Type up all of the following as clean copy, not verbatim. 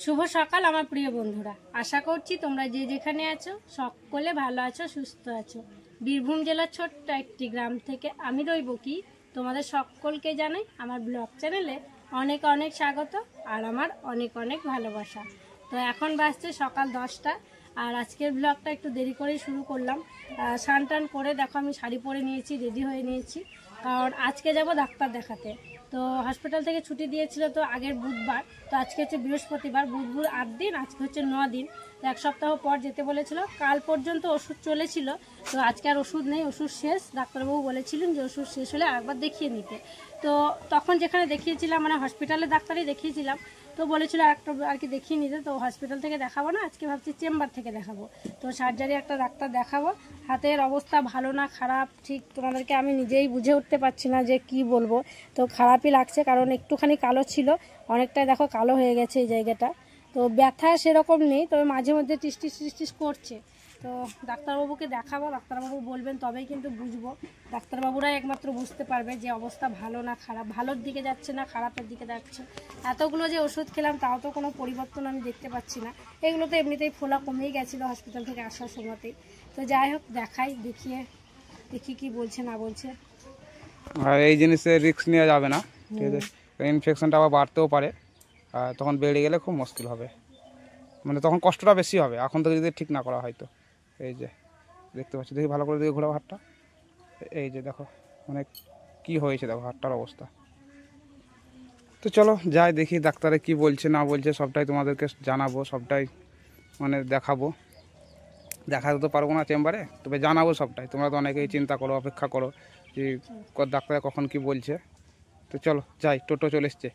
শুভ সকাল আমার প্রিয় বন্ধুরা, আশা করছি তোমরা যে যেখানে আছো সকলে ভালো আছো, সুস্থ আছো। বীরভূম জেলার ছোট্ট একটি গ্রাম থেকে আমি রইবকি তোমাদের সকলকে জানাই আমার ব্লগ চ্যানেলে অনেক অনেক স্বাগত আর আমার অনেক অনেক ভালোবাসা। তো এখন বাজছে সকাল 10টা আর আজকের ব্লগটা একটু দেরি করেই শুরু করলাম। স্নান টান করে দেখো আমি শাড়ি পরে নিয়েছি, রেডি হয়ে নিয়েছি, কারণ আজকে যাব ডাক্তার দেখাতে। তো হসপিটাল থেকে ছুটি দিয়েছিল তো আগের বুধবার, তো আজকে হচ্ছে বৃহস্পতিবার, বুধবার 8 দিন, আজকে হচ্ছে 9 দিন। তো এক সপ্তাহ পর যেতে বলেছিল। কাল পর্যন্ত ওষুধ চলেছিল, তো আজকে আর ওষুধ নেই, ওষুধ শেষ। ডাক্তারবাবু বলেছিলেন যে ওষুধ শেষ হলে আরেকবার দেখিয়ে নিতে। তো তখন যেখানে দেখিয়েছিলাম মানে হসপিটালের ডাক্তারই দেখিয়েছিলাম, তো বলেছিল একটা আর কি দেখিয়ে নিতে। তো হসপিটাল থেকে দেখাবো না, আজকে ভাবছি চেম্বার থেকে দেখাবো। তো সার্জারি একটা ডাক্তার দেখাবো। হাতের অবস্থা ভালো না খারাপ ঠিক তোমাদেরকে আমি নিজেই বুঝে উঠতে পারছি না যে কি বলবো। তো খারাপই লাগছে, কারণ একটুখানি কালো ছিল, অনেকটাই দেখো কালো হয়ে গেছে এই জায়গাটা। তো ব্যথা সেরকম নেই, তবে মাঝে মধ্যে টিসটিস টিসটিস করছে। তো ডাক্তারবাবুকে দেখাবো, ডাক্তারবাবু বলবেন তবেই কিন্তু বুঝবো। ডাক্তারবাবুরাই একমাত্র বুঝতে পারবে যে অবস্থা ভালো না খারাপ, ভালোর দিকে যাচ্ছে না খারাপের দিকে যাচ্ছে। এতগুলো যে ওষুধ খেলাম তাও তো কোনো পরিবর্তন আমি দেখতে পাচ্ছি না। এগুলো তো এমনিতেই ফোলা কমেই গেছিলো হসপিটাল থেকে আসার সময়তেই। তো যাই হোক, দেখাই, দেখিয়ে দেখি কি বলছে না বলছে। আর এই জিনিসে রিস্ক নেওয়া যাবে না, ঠিক আছে? ইনফেকশনটা আবার বাড়তেও পারে, আর তখন বেড়ে গেলে খুব মুশকিল হবে, মানে তখন কষ্টটা বেশি হবে এখন থেকে যদি ঠিক না করা হয়। তো এই যে দেখতে পাচ্ছি, দেখি ভালো করে দেখি ঘোরাও হাতটা, এই যে দেখো মানে কি হয়েছে, দেখো হাতটার অবস্থা। তো চলো যাই দেখি ডাক্তারে কি বলছে না বলছে, সবটাই তোমাদেরকে জানাবো, সবটাই মানে দেখাবো। দেখাতে তো পারবো না চেম্বারে, তবে জানাবো সবটাই। তোমরা তো অনেকেই চিন্তা করো, অপেক্ষা করো যে ডাক্তার কখন কি বলছে। তো চলো যাই, টোটো চলে এসছে।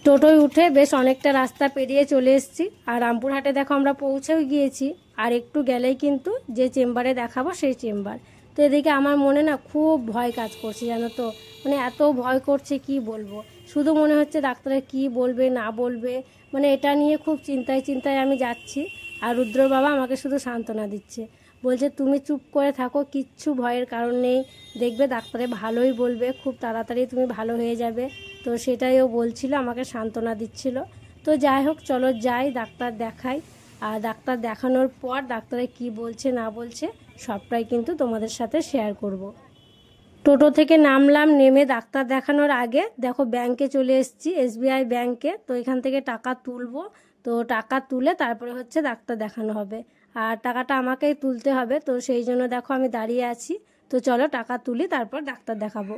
টোটোয় উঠে বেশ অনেকটা রাস্তা পেরিয়ে চলে এসেছি, আর রামপুরহাটে দেখো আমরা পৌঁছেও গিয়েছি। আর একটু গেলেই কিন্তু যে চেম্বারে দেখাবো সেই চেম্বার। তো এদিকে আমার মনে না খুব ভয় কাজ করছে, জানো তো, মানে এত ভয় করছে কি বলবো। শুধু মনে হচ্ছে ডাক্তারের কি বলবে না বলবে, মানে এটা নিয়ে খুব চিন্তায় চিন্তায় আমি যাচ্ছি। আর রুদ্র বাবা আমাকে শুধু সান্ত্বনা দিচ্ছে, বলছে তুমি চুপ করে থাকো, কিচ্ছু ভয়ের কারণ নেই, দেখবে ডাক্তারে ভালোই বলবে, খুব তাড়াতাড়ি তুমি ভালো হয়ে যাবে। তো সেটাই ও বলছিল, আমাকে সান্ত্বনা দিচ্ছিল। তো যাই হোক, চলো যাই ডাক্তার দেখাই। আর ডাক্তার দেখানোর পর ডাক্তারে কি বলছে না বলছে সবটাই কিন্তু তোমাদের সাথে শেয়ার করব। টোটো থেকে নামলাম, নেমে ডাক্তার দেখানোর আগে দেখো ব্যাংকে চলে এসেছি, SBI ব্যাংকে। তো এখান থেকে টাকা তুলবো, তো টাকা তুলে তারপরে হচ্ছে ডাক্তার দেখানো হবে। আর টাকাটা আমাকেই তুলতে হবে, তো সেই জন্য দেখো আমি দাঁড়িয়ে আছি। তো চলো টাকা তুলি, তারপর ডাক্তার দেখাবো।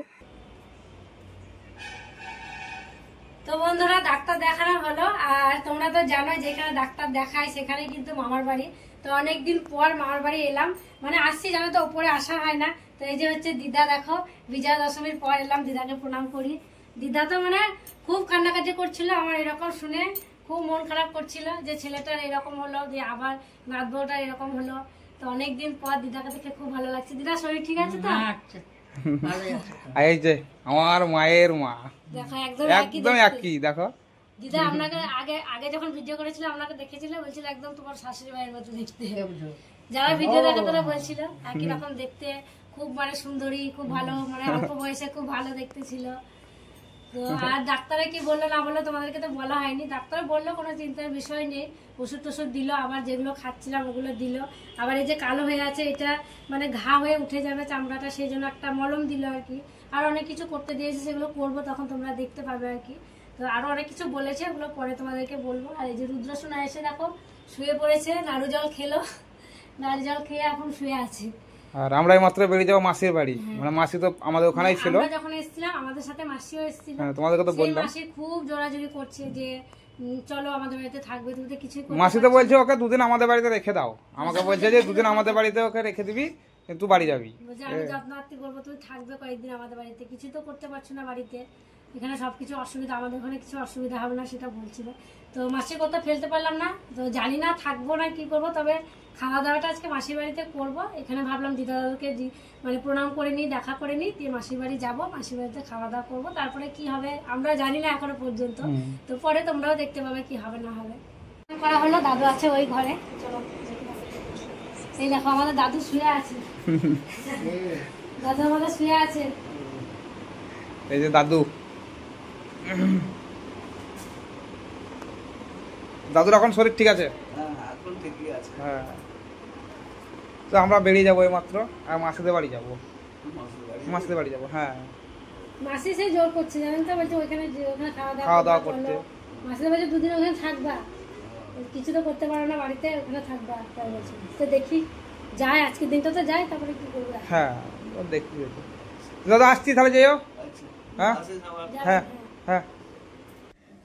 তো বন্ধুরা, ডাক্তার দেখানো হলো। আর তোমরা তো জানোই যেখানে ডাক্তার দেখায় সেখানে কিন্তু মামার বাড়ি। তো অনেকদিন পর মামার বাড়ি এলাম, মানে আসছি, জানো তো, ওপরে আসা হয় না। তো এই যে হচ্ছে দিদা, দেখো বিজয়া দশমীর পর এলাম, দিদাকে প্রণাম করি। দিদা তো মানে খুব কান্নাকাটি করছিল আমার এরকম শুনে, খুব মন খারাপ করছিল যে ছেলেটার এরকম হলো, যে আবার নাত বউটার এরকম হলো। তো অনেকদিন পর দিদাকে দেখে খুব ভালো লাগছে। দিদা শরীর ঠিক আছে তো? এই যে আমার মায়ের মা, দেখো একদম একই দেখো। দিদা আপনাকে আগে আগে যখন ভিডিও করেছিল আপনাকে দেখেছিল, বলছিল একদম তোমার শাশুড়ি মায়ের মতো দেখতে। যারা ভিডিও দেখে তারা বলছিল একই রকম দেখতে, খুব মানে সুন্দরী, খুব ভালো, মানে অল্প বয়সে খুব ভালো দেখতে ছিল। তো আর ডাক্তারে কি বললো না বললো তোমাদেরকে তো বলা হয়নি। ডাক্তার বললো কোনো চিন্তার বিষয় নেই, ওষুধ টষুধ দিল, আবার যেগুলো খাচ্ছিলাম ওগুলো দিল। আবার এই যে কালো হয়ে আছে এটা মানে ঘা হয়ে উঠে যাবে চামড়াটা, সেই জন্য একটা মলম দিল আর কি। আর অনেক কিছু করতে দিয়েছে, সেগুলো করবো, তখন তোমরা দেখতে পাবে আর কি। তো আরো অনেক কিছু বলেছে, ওগুলো পরে তোমাদেরকে বলবো। আর এই যে রুদ্রসোনা এসে দেখো শুয়ে পড়েছে, নাড়ু জল খেলো, নাড়ু জল খেয়ে এখন শুয়ে আছে। আর আমরা মাত্র বেরিয়ে যাবো মাসির বাড়ি, মানে মাসি তো আমাদের ওখানেই ছিল। আমরা যখন এসেছিলাম আমাদের সাথে মাসিও এসেছিল। তোমাদেরকে তো বললাম, মাসি খুব জোরাজোরি করছে যে চলো আমাদের বাড়িতে থাকবে, তুমি তো কিছুই করতে মাসি তো বলছে ওকে দুদিন আমাদের বাড়িতে রেখে দাও, আমাকে বলছে যে দুদিন আমাদের বাড়িতে ওকে রেখে দিবি, কিন্তু বাড়ি যাবি। বলছে আমি যত্নার্থী করবো, তুমি থাকবে কয়েকদিন আমাদের বাড়িতে, কিছু তো করতে পারছো না বাড়িতে, এখানে সবকিছু অসুবিধা, আমাদের ওখানে কিছু অসুবিধা হবে না, সেটা বলছিল। তো মাসির কথা ফেলতে পারলাম না, তো জানি না থাকবো না কি করবো। তবে খাওয়া দাওয়াটা আজকে মাসির বাড়িতে করবো। এখানে ভাবলাম দিদা দাদুকে মানে প্রণাম করে নিই, দেখা করে নিই, দিয়ে মাসির বাড়ি যাবো, মাসির বাড়িতে খাওয়া দাওয়া করবো। তারপরে কি হবে আমরা জানি না এখনো পর্যন্ত, তো পরে তোমরাও দেখতে পাবে কি হবে না হবে। করা হলো, দাদু আছে ওই ঘরে, চলো। এই দেখো আমাদের দাদু শুয়ে আছে, দাদু আমাদের শুয়ে আছে, এই যে দাদু। দাদুর এখন শরীর ঠিক আছে? হ্যাঁ এখন ঠিকই আছে। হ্যাঁ, তো আমরা বেরিয়ে যাবো এইমাত্র, আর মাসিদের বাড়ি যাবো। মাসিদের বাড়ি যাবো, হ্যাঁ। মাসি সেই জোর করছে জানেন তো, বলছে ওখানে খাওয়া দাওয়া করতে। মাসিদের বলছে দুদিন ওখানে থাকবা, কিছু তো করতে পারো না বাড়িতে, ওখানে থাকবা, তাই বলছে। তো দেখি যাই, আজকের দিনটা তো যাই, তারপরে কি করবো। হ্যাঁ দেখি দাদা, আসছি তাহলে যাইও। হ্যাঁ হ্যাঁ হ্যাঁ।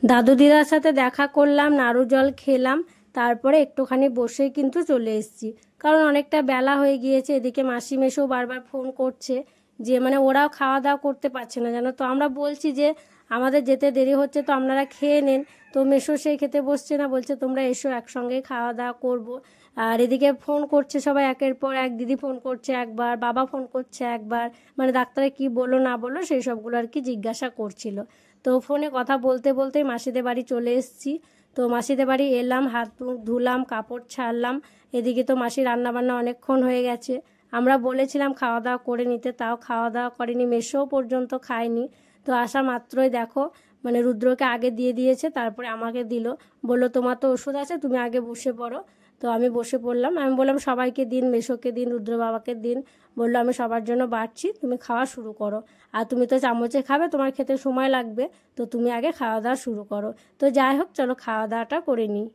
দাদু দিদার সাথে দেখা করলাম, নাড়ু জল খেলাম, তারপরে একটুখানি বসে কিন্তু চলে এসেছি, কারণ অনেকটা বেলা হয়ে গিয়েছে। এদিকে মাসি মেশো বারবার ফোন করছে যে মানে ওরাও খাওয়া দাওয়া করতে পারছে না জানো তো। আমরা বলছি যে আমাদের যেতে দেরি হচ্ছে, তো আপনারা খেয়ে নেন। তো মেশো সেই খেতে বসছে না, বলছে তোমরা এসো একসঙ্গে খাওয়া দাওয়া করবো। আর এদিকে ফোন করছে সবাই একের পর এক, দিদি ফোন করছে একবার, বাবা ফোন করছে একবার, মানে ডাক্তারে কি বললো না বললো সেই সবগুলো আর কি জিজ্ঞাসা করছিল। তো ফোনে কথা বলতে বলতেই মাসিদের বাড়ি চলে এসেছি। তো মাসিদের বাড়ি এলাম, হাত মুখ ধুলাম, কাপড় ছাড়লাম। এদিকে তো মাসি রান্নাবান্না অনেকক্ষণ হয়ে গেছে। আমরা বলেছিলাম খাওয়া দাওয়া করে নিতে, তাও খাওয়া দাওয়া করেনি, মেশোও পর্যন্ত খায়নি। তো আসা মাত্রই দেখো মানে রুদ্রকে আগে দিয়ে দিয়েছে, তারপরে আমাকে দিল, বললো তোমার তো ওষুধ আছে, তুমি আগে বসে পড়ো। তো আমি বসে পড়লাম। আমি বললাম সবাইকে দিন, মেশোকে দিন, রুদ্র বাবাকে দিন। বললো আমি সবার জন্য বাড়ছি, তুমি খাওয়া শুরু করো, আর তুমি তো চামচে খাবে, তোমার খেতে সময় লাগবে, তো তুমি আগে খাওয়া দাওয়া শুরু করো। তো যাই হোক চলো খাওয়া দাওয়াটা করে নিই।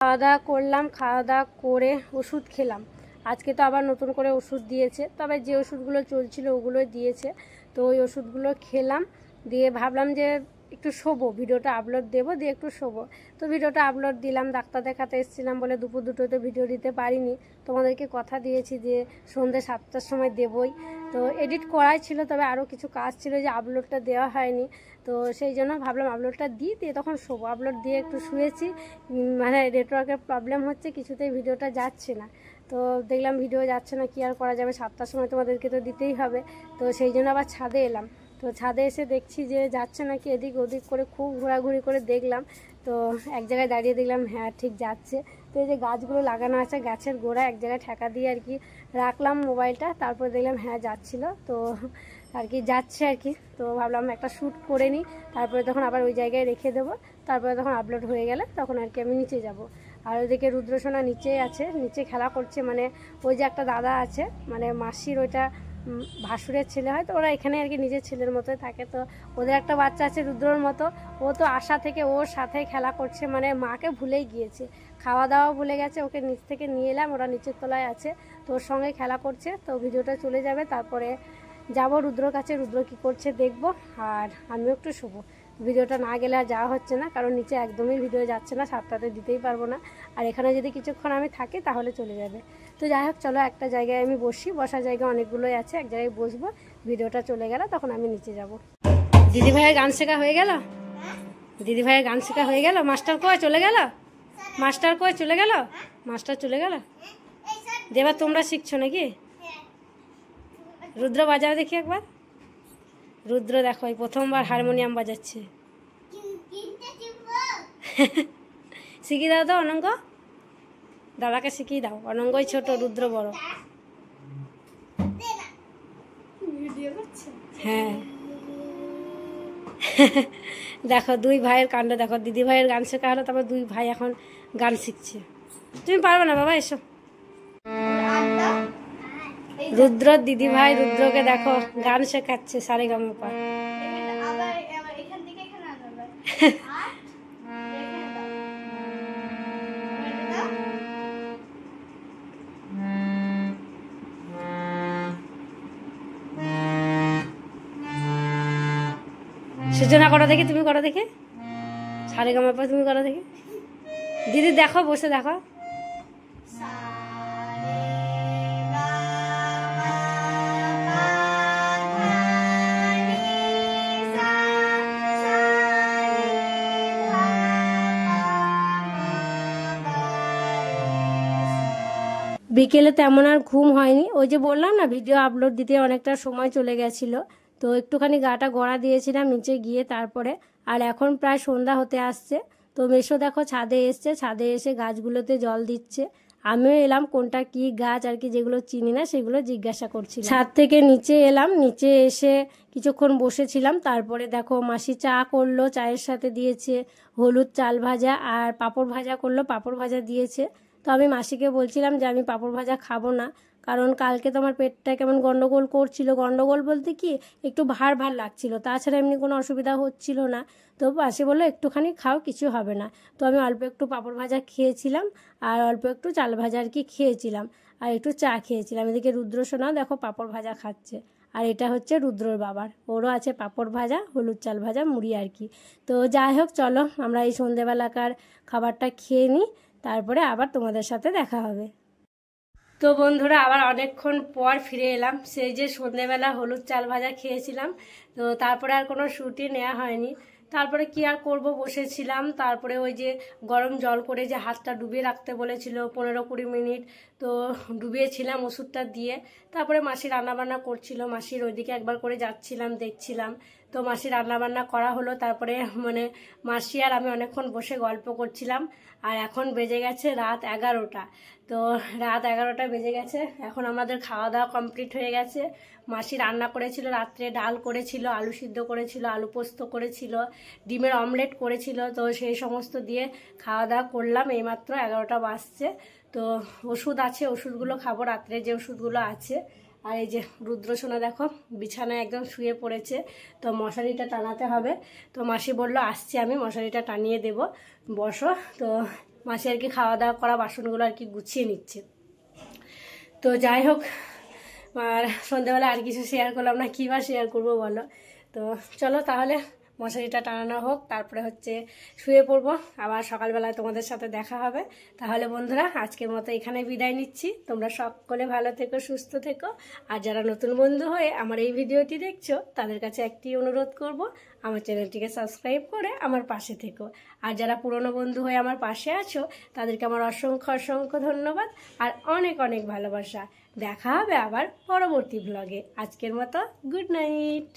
খাওয়া দাওয়া করলাম, খাওয়া দাওয়া করে ওষুধ খেলাম। আজকে তো আবার নতুন করে ওষুধ দিয়েছে, তবে যে ওষুধগুলো চলছিল ওগুলোই দিয়েছে। তো ওই ওষুধগুলো খেলাম, দিয়ে ভাবলাম যে একটু শোবো, ভিডিওটা আপলোড দেবো, দিয়ে একটু শোবো। তো ভিডিওটা আপলোড দিলাম। ডাক্তার দেখাতে এসেছিলাম বলে দুপুর দুটোতে ভিডিও দিতে পারিনি, তোমাদেরকে কথা দিয়েছি যে সন্ধ্যে 7টার সময় দেবই। তো এডিট করাই ছিল, তবে আরও কিছু কাজ ছিল যে আপলোডটা দেওয়া হয়নি। তো সেই জন্য ভাবলাম আপলোডটা দিয়ে তখন শোবো। আপলোড দিয়ে একটু শুয়েছি, মানে নেটওয়ার্কের প্রবলেম হচ্ছে, কিছুতেই ভিডিওটা যাচ্ছে না। তো দেখলাম ভিডিও যাচ্ছে না, কি আর করা যাবে, 7টার সময় তোমাদেরকে তো দিতেই হবে। তো সেই জন্য আবার ছাদে এলাম। তো ছাদে এসে দেখছি যে যাচ্ছে নাকি, এদিক ওদিক করে খুব ঘোরাঘুরি করে দেখলাম। তো এক জায়গায় দাঁড়িয়ে দেখলাম হ্যাঁ ঠিক যাচ্ছে। তো এই যে গাছগুলো লাগানো আছে, গাছের গোড়া এক জায়গায় ঠেকা দিয়ে আর কি রাখলাম মোবাইলটা, তারপর দেখলাম হ্যাঁ যাচ্ছিল, তো আর কি যাচ্ছে আর কি। তো ভাবলাম একটা শ্যুট করে নিই, তারপরে তখন আবার ওই জায়গায় রেখে দেবো, তারপরে তখন আপলোড হয়ে গেলে তখন আর কি আমি নিচে যাব। আর ওইদিকে রুদ্রসোনা নিচেই আছে, নিচে খেলা করছে, মানে ওই যে একটা দাদা আছে, মানে মাসির ওইটা ভাসুরের ছেলে হয়, তো ওরা এখানে আর কি নিজের ছেলের মতোই থাকে। তো ওদের একটা বাচ্চা আছে রুদ্রর মতো, ও তো আশা থেকে ওর সাথে খেলা করছে, মানে মাকে ভুলেই গিয়েছে, খাওয়া দাওয়া ভুলে গেছে। ওকে নিচ থেকে নিয়ে এলাম, ওরা নিচের তলায় আছে, তো ওর সঙ্গে খেলা করছে। তো ভিডিওটা চলে যাবে, তারপরে যাব রুদ্রর কাছে, রুদ্র কী করছে দেখব, আর আমিও একটু শোবো। ভিডিওটা না গেলে আর যাওয়া হচ্ছে না, কারণ নিচে একদমই ভিডিও যাচ্ছে না, 7টাতে দিতেই পারবো না। আর এখানে যদি কিছুক্ষণ আমি থাকি তাহলে চলে যাবে। তো যাই হোক চলো একটা জায়গায় আমি বসি, বসার জায়গা অনেকগুলোই আছে, এক জায়গায় বসবো, ভিডিওটা চলে গেলে তখন আমি নিচে যাব। দিদিভাইয়ের গান শেখা হয়ে গেল, দিদিভাইয়ের গান শেখা হয়ে গেল। মাস্টার কই চলে গেল, মাস্টার কই চলে গেল, মাস্টার চলে গেল। দেবার তোমরা শিখছো নাকি? রুদ্র বাজাও দেখি একবার। রুদ্র দেখো এই প্রথমবার হারমোনিয়াম বাজাচ্ছে। শিখিয়ে দাও তো অনঙ্গ, দাদাকে শিখিয়ে দাও। অনঙ্গই ছোট, রুদ্র বড়। হ্যাঁ দেখো দুই ভাইয়ের কাণ্ড দেখো, দিদি ভাইয়ের গান শেখা হলো, তারপর দুই ভাই এখন গান শিখছে। তুমি পারবে না বাবা, এসো। রুদ্র দিদি ভাই রুদ্রকে দেখো গান শেখাচ্ছে সারেগামাপা। সূচনা করো দেখি, তুমি করো দেখি সারেগামাপা, তুমি করো দেখি। দিদি দেখো বসে দেখো। বিকেলে তেমন আর ঘুম হয়নি, ওই যে বললাম না ভিডিও আপলোড দিতে অনেকটা সময় চলে গেছিলো, তো একটুখানি গাটা গড়া দিয়েছিলাম নিচে গিয়ে তারপরে। আর এখন প্রায় সন্ধ্যা হতে আসছে। তো মেশো দেখো ছাদে এসছে, ছাদে এসে গাছগুলোতে জল দিচ্ছে। আমিও এলাম কোনটা কি গাছ আর কি, যেগুলো চিনি না সেগুলো জিজ্ঞাসা করছি। ছাদ থেকে নিচে এলাম, নিচে এসে কিছুক্ষণ বসেছিলাম। তারপরে দেখো মাসি চা করলো, চায়ের সাথে দিয়েছে হলুদ চাল ভাজা, আর পাঁপড় ভাজা করলো, পাঁপড় ভাজা দিয়েছে। তো আমি মাসিকে বলছিলাম যে আমি পাঁপড় ভাজা খাবো না, কারণ কালকে তোমার পেটটা কেমন গন্ডগোল করছিল। গন্ডগোল বলতে কি, একটু ভার ভার লাগছিল, তাছাড়া এমনি কোনো অসুবিধা হচ্ছিল না। তো মাসি বললো একটুখানি খাও, কিছু হবে না। তো আমি অল্প একটু পাঁপড় ভাজা খেয়েছিলাম, আর অল্প একটু চাল ভাজা আর কি খেয়েছিলাম, আর একটু চা খেয়েছিলাম। এদিকে রুদ্রসোনাও দেখো পাঁপড় ভাজা খাচ্ছে, আর এটা হচ্ছে রুদ্রর বাবার, ওরও আছে পাঁপড় ভাজা, হলুদ চাল ভাজা, মুড়ি আর কি। তো যাই হোক, চলো আমরা এই সন্ধেবেলাকার খাবারটা খেয়ে নিই, তারপরে আবার তোমাদের সাথে দেখা হবে। তো বন্ধুরা, আবার অনেকক্ষণ পর ফিরে এলাম। সেই যে সন্ধেবেলা হলুদ চাল ভাজা খেয়েছিলাম, তো তারপরে আর কোনো শ্যুটই নেওয়া হয়নি। তারপরে কি আর করব, বসেছিলাম। তারপরে ওই যে গরম জল করে যে হাতটা ডুবিয়ে রাখতে বলেছিল 15-20 মিনিট, তো ডুবিয়েছিলাম ওষুধটা দিয়ে। তারপরে মাসি রান্নাবান্না করছিল, মাসির ওইদিকে একবার করে যাচ্ছিলাম, দেখছিলাম। তো মাসি রান্নাবান্না করা হলো, তারপরে মানে মাসি আর আমি অনেকক্ষণ বসে গল্প করছিলাম। আর এখন বেজে গেছে রাত 11টা। তো রাত 11টা বেজে গেছে, এখন আমাদের খাওয়া দাওয়া কমপ্লিট হয়ে গেছে। মাসি রান্না করেছিল, রাত্রে ডাল করেছিল, আলু সিদ্ধ করেছিল, আলু পোস্ত করেছিল, ডিমের অমলেট করেছিল। তো সেই সমস্ত দিয়ে খাওয়া দাওয়া করলাম, এইমাত্র 11টা বাজছে। তো ওষুধ আছে, ওষুধগুলো খাবো, রাত্রে যে ওষুধগুলো আছে। আর এই যে রুদ্রসোনা দেখো বিছানায় একদম শুয়ে পড়েছে, তো মশারিটা টানাতে হবে। তো মাসি বললো আসছি আমি, মশারিটা টানিয়ে দেব, বসো। তো মাসি আর কি খাওয়া দাওয়া করা বাসনগুলো আর কি গুছিয়ে নিচ্ছে। তো যাই হোক, আর সন্ধ্যেবেলা আর কিছু শেয়ার করলাম না, কী বা শেয়ার করবো বলো। তো চলো তাহলে মশারিটা টানানো হোক, তারপরে হচ্ছে শুয়ে পড়বো, আবার সকালবেলায় তোমাদের সাথে দেখা হবে। তাহলে বন্ধুরা, আজকের মতো এখানে বিদায় নিচ্ছি। তোমরা সকলে ভালো থেকো, সুস্থ থেকো। আর যারা নতুন বন্ধু হয়ে আমার এই ভিডিওটি দেখছো, তাদের কাছে একটি অনুরোধ করব, আমার চ্যানেলটিকে সাবস্ক্রাইব করে আমার পাশে থেকো। আর যারা পুরনো বন্ধু হয়ে আমার পাশে আছো, তাদেরকে আমার অসংখ্য অসংখ্য ধন্যবাদ আর অনেক অনেক ভালোবাসা। দেখা হবে আবার পরবর্তী ব্লগে। আজকের মতো গুড নাইট।